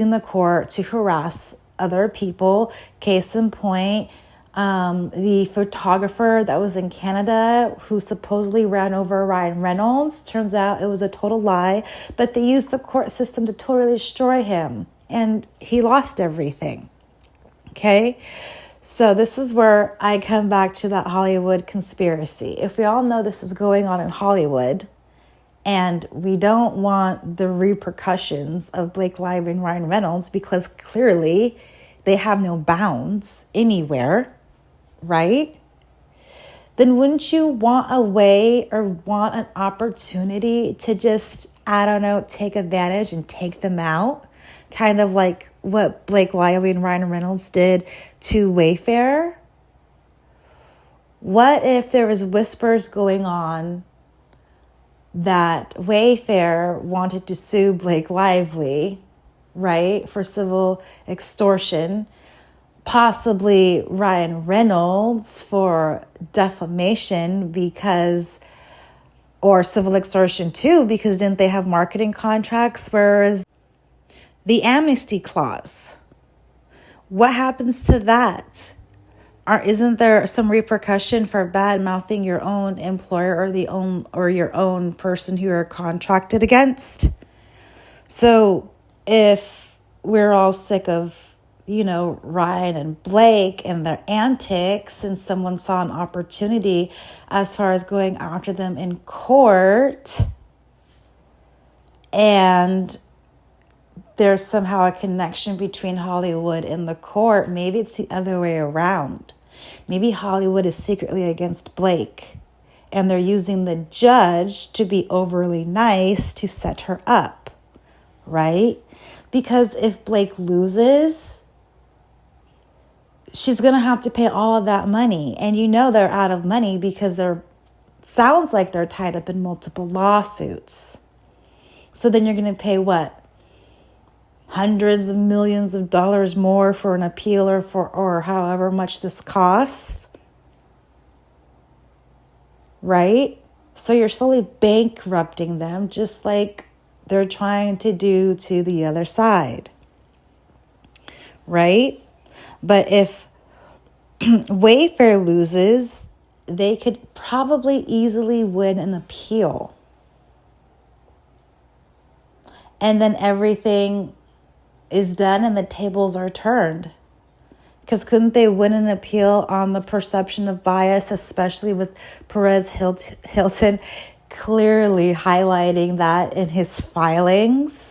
in the court to harass other people. Case in point, the photographer that was in Canada who supposedly ran over Ryan Reynolds. Turns out it was a total lie, but they used the court system to totally destroy him, and he lost everything. Okay? So this is where I come back to that Hollywood conspiracy. If we all know this is going on in Hollywood, and we don't want the repercussions of Blake Lively and Ryan Reynolds, because clearly they have no bounds anywhere, right? Then wouldn't you want a way or want an opportunity to just, I don't know, take advantage and take them out? Kind of like what Blake Lively and Ryan Reynolds did to Wayfair. What if there was whispers going on that Wayfair wanted to sue Blake Lively, right, for civil extortion, possibly Ryan Reynolds for defamation or civil extortion too, because didn't they have marketing contracts? Whereas the amnesty clause, what happens to that? Isn't there some repercussion for bad mouthing your own employer or your own person who you're contracted against? So if we're all sick of, Ryan and Blake and their antics, and someone saw an opportunity as far as going after them in court, and there's somehow a connection between Hollywood and the court, maybe it's the other way around. Maybe Hollywood is secretly against Blake, and they're using the judge to be overly nice to set her up, right? Because if Blake loses, she's going to have to pay all of that money. And they're out of money because sounds like they're tied up in multiple lawsuits. So then you're going to pay what? Hundreds of millions of dollars more for an appeal or however much this costs, right? So you're slowly bankrupting them, just like they're trying to do to the other side, right? But if Wayfair loses, they could probably easily win an appeal, and then everything is done and the tables are turned. Because couldn't they win an appeal on the perception of bias, especially with Perez Hilton clearly highlighting that in his filings?